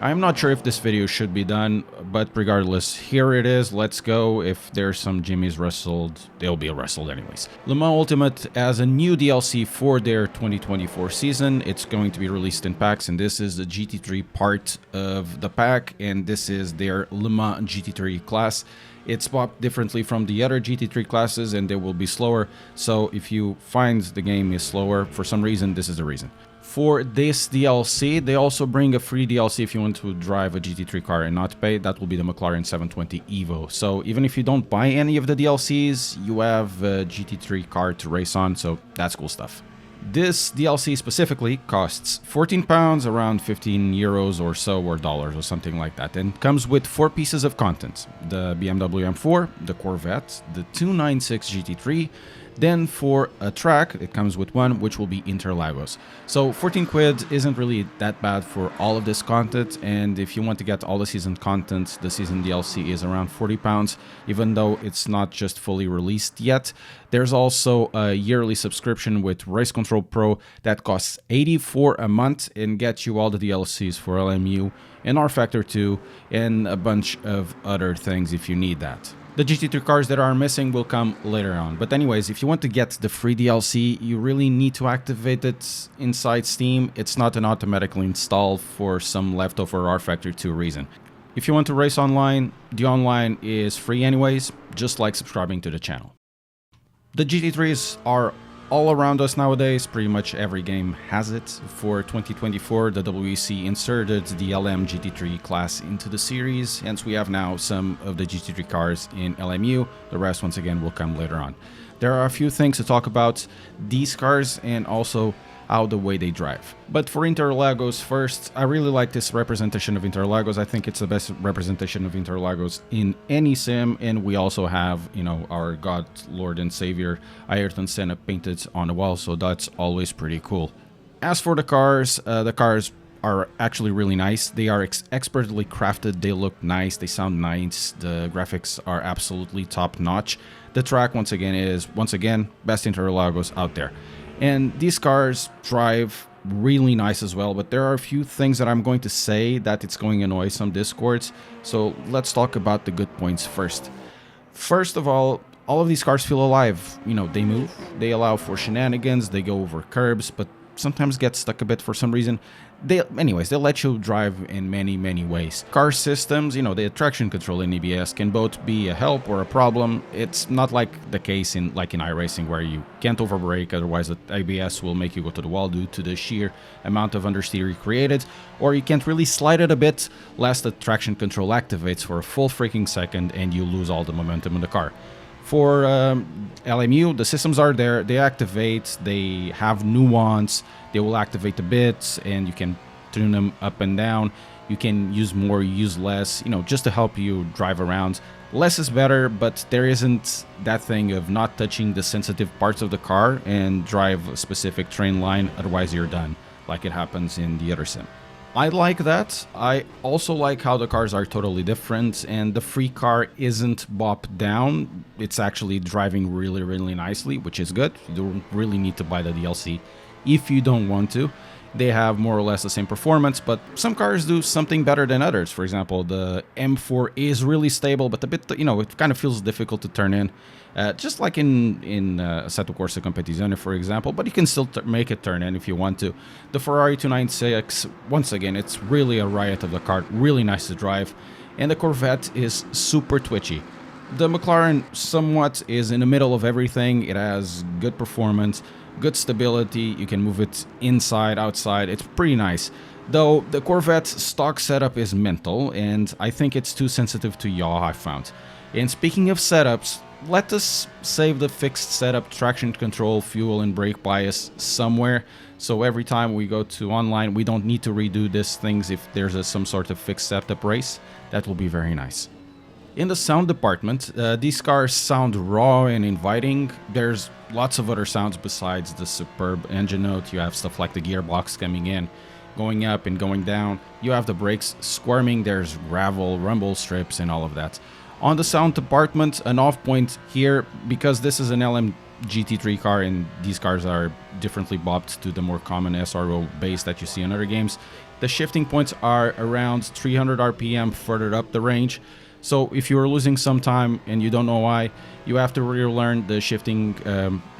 I'm not sure if this video should be done, but regardless, here it is. Let's go. If there's some Jimmys wrestled, they'll be wrestled anyways. Le Mans Ultimate has a new DLC for their 2024 season. It's going to be released in packs, and this is the GT3 part of the pack, and this is their Le Mans GT3 class. It's popped differently from the other GT3 classes, and they will be slower. So if you find the game is slower for some reason, this is the reason. For this DLC, they also bring a free DLC if you want to drive a GT3 car and not pay. That will be the McLaren 720 Evo. So even if you don't buy any of the DLCs, you have a GT3 car to race on, so that's cool stuff. This DLC specifically costs £14, around 15 euros or so, or dollars or something like that, and comes with 4 pieces of content: the BMW M4, the Corvette, the 296 GT3. Then for a track, it comes with one, which will be Interlagos. So 14 quid isn't really that bad for all of this content, and if you want to get all the season content, the season DLC is around £40, even though it's not just fully released yet. There's also a yearly subscription with Race Control Pro that costs $84 a month and gets you all the DLCs for LMU and R Factor 2 and a bunch of other things if you need that. The GT3 cars that are missing will come later on. But anyways, if you want to get the free DLC, you really need to activate it inside Steam. It's not an automatically install for some leftover R Factor 2 reason. If you want to race online, the online is free anyways, just like subscribing to the channel. The GT3s are all around us nowadays. Pretty much every game has it. For 2024, the WEC inserted the LM GT3 class into the series, hence we have now some of the GT3 cars in LMU. The rest, once again, will come later on. There are a few things to talk about these cars and also how the way they drive. But for Interlagos first, I really like this representation of Interlagos. I think it's the best representation of Interlagos in any sim, and we also have, you know, our God, Lord and Savior Ayrton Senna painted on the wall, so that's always pretty cool. As for the cars are actually really nice. They are expertly crafted, they look nice, they sound nice, the graphics are absolutely top notch. The track once again best Interlagos out there. And these cars drive really nice as well, but there are a few things that I'm going to say that it's going to annoy some Discords. So let's talk about the good points first. First of all of these cars feel alive. You know, they move, they allow for shenanigans, they go over curbs, but sometimes get stuck a bit for some reason. They'll let you drive in many ways. Car systems, you know, the traction control and ABS can both be a help or a problem. It's not like the case in iRacing where you can't overbrake, otherwise the ABS will make you go to the wall due to the sheer amount of understeer created, or you can't really slide it a bit lest the traction control activates for a full freaking second and you lose all the momentum in the car. For LMU, the systems are there, they activate, they have nuance, they will activate a bit, and you can tune them up and down. You can use more, use less, you know, just to help you drive around. Less is better, but there isn't that thing of not touching the sensitive parts of the car and drive a specific train line, otherwise you're done, like it happens in the other sim. I like that. I also like how the cars are totally different, and the free car isn't bopped down. It's actually driving really nicely, which is good. You don't really need to buy the DLC if you don't want to. They have more or less the same performance, but some cars do something better than others. For example, the M4 is really stable, but a bit, you know, it kind of feels difficult to turn in. Just like in Assetto Corsa Competizione, for example, but you can still make it turn in if you want to. The Ferrari 296, once again, it's really a riot of the car, really nice to drive, and the Corvette is super twitchy. The McLaren somewhat is in the middle of everything. It has good performance, good stability, you can move it inside, outside, it's pretty nice. Though the Corvette stock setup is mental, and I think it's too sensitive to yaw, I found. And speaking of setups, let us save the fixed setup, traction control, fuel and brake bias somewhere, so every time we go to online we don't need to redo these things if there's some sort of fixed setup race. That will be very nice. In the sound department, these cars sound raw and inviting. There's lots of other sounds besides the superb engine note. You have stuff like the gearbox coming in, going up and going down. You have the brakes squirming, there's gravel, rumble strips and all of that. On the sound department, an off point here, because this is an LM GT3 car and these cars are differently bopped to the more common SRO base that you see in other games, The shifting points are around 300 RPM further up the range. So if you're losing some time and you don't know why, you have to relearn the shifting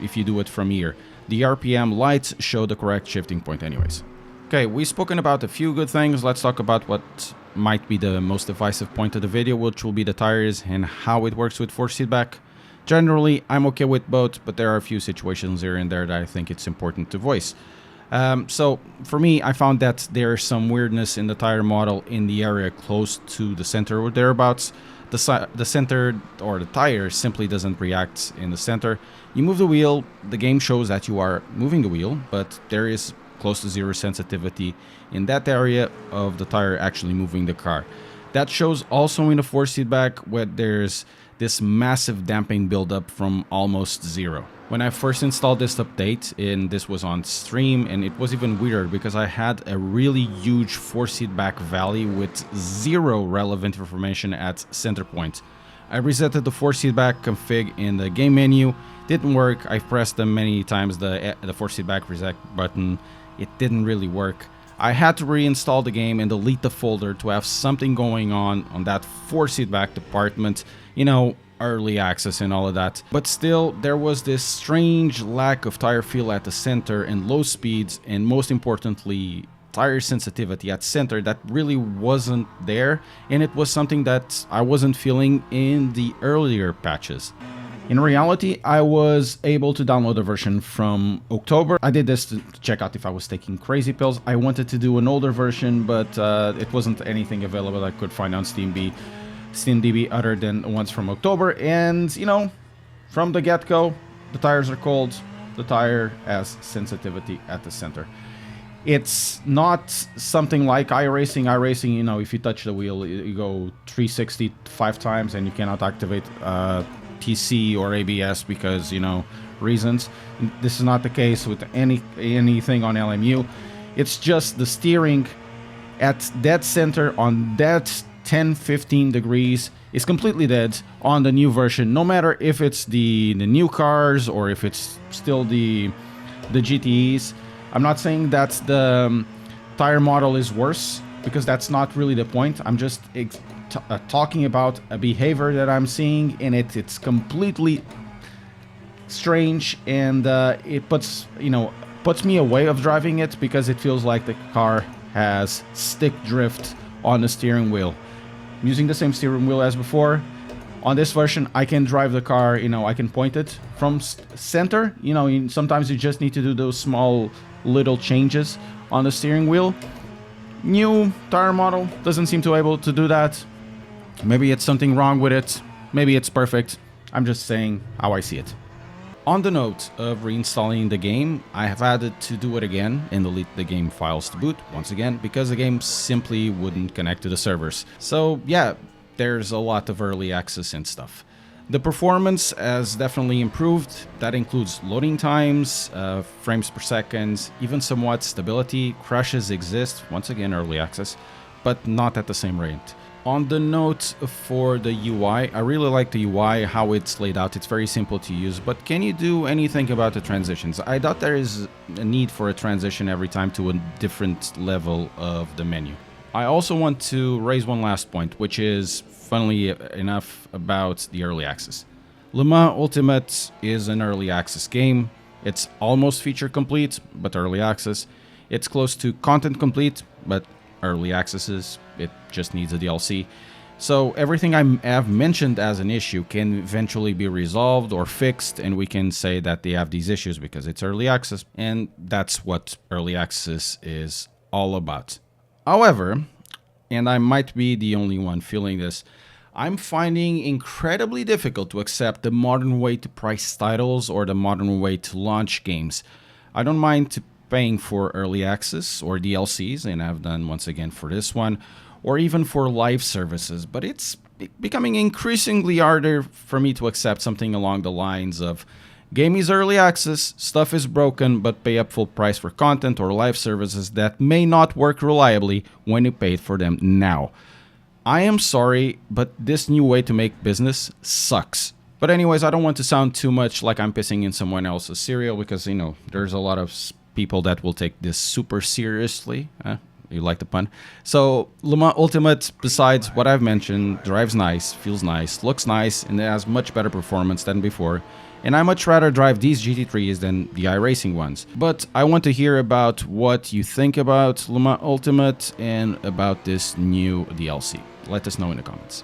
if you do it from here. The RPM lights show the correct shifting point anyways. Okay, we've spoken about a few good things. Let's talk about what might be the most divisive point of the video, which will be the tires and how it works with force feedback. Generally, I'm okay with both, but there are a few situations here and there that I think it's important to voice. So for me, I found that there's some weirdness in the tire model in the area close to the center or thereabouts. The center or the tire simply doesn't react in the center. You move the wheel, the game shows that you are moving the wheel, but there is close to zero sensitivity in that area of the tire actually moving the car. That shows also in the force feedback where there's this massive damping buildup from almost zero. When I first installed this update, and this was on stream, and it was even weirder because I had a really huge force feedback valley with zero relevant information at center point. I resetted the force feedback config in the game menu, didn't work. I pressed them many times, the force feedback reset button, it didn't really work. I had to reinstall the game and delete the folder to have something going on that force feedback department, you know, early access and all of that. But still, there was this strange lack of tire feel at the center and low speeds, and most importantly, tire sensitivity at center that really wasn't there, and it was something that I wasn't feeling in the earlier patches. In reality, I was able to download a version from October. I did this to check out if I was taking crazy pills. I wanted to do an older version, but it wasn't anything available I could find on SteamDB other than ones from October. And, you know, from the get-go, the tires are cold. The tire has sensitivity at the center. It's not something like iRacing. iRacing, you know, if you touch the wheel, you go 360 5 times and you cannot activate TC or ABS because, you know, reasons. This is not the case with anything on LMU. It's just the steering at dead center on dead 10-15 degrees is completely dead on the new version, no matter if it's the new cars or if it's still the GTEs. I'm not saying that the tire model is worse, because that's not really the point. I'm just talking about a behavior that I'm seeing, and it's completely strange, and it puts me away of driving it because it feels like the car has stick drift on the steering wheel. I'm using the same steering wheel as before. On this version, I can drive the car, you know, I can point it from center. You know, sometimes you just need to do those small little changes on the steering wheel. New tire model doesn't seem to be able to do that. Maybe it's something wrong with it. Maybe it's perfect. I'm just saying how I see it. On the note of reinstalling the game, I have had to do it again and delete the game files to boot once again because the game simply wouldn't connect to the servers. So yeah, there's a lot of early access and stuff. The performance has definitely improved. That includes loading times, frames per second, even somewhat stability. Crashes exist, once again early access, but not at the same rate. On the note for the UI, I really like the UI, how it's laid out. It's very simple to use, but can you do anything about the transitions? I thought there is a need for a transition every time to a different level of the menu. I also want to raise one last point, which is, funnily enough, about the early access. Le Mans Ultimate is an early access game. It's almost feature complete, but early access. It's close to content complete, but early accesses. It just needs a DLC. So everything I have mentioned as an issue can eventually be resolved or fixed, and we can say that they have these issues because it's early access, and that's what early access is all about. However, and I might be the only one feeling this, I'm finding incredibly difficult to accept the modern way to price titles or the modern way to launch games. I don't mind paying for early access or DLCs, and I've done once again for this one, or even for live services, but it's becoming increasingly harder for me to accept something along the lines of game is early access, stuff is broken, but pay up full price for content or live services that may not work reliably when you paid for them now. I am sorry, but this new way to make business sucks. But anyways, I don't want to sound too much like I'm pissing in someone else's cereal because, you know, there's a lot of people that will take this super seriously. You like the pun? So Le Mans Ultimate, besides what I've mentioned, drives nice, feels nice, looks nice, and it has much better performance than before. And I much rather drive these GT3s than the iRacing ones. But I want to hear about what you think about Le Mans Ultimate and about this new DLC. Let us know in the comments.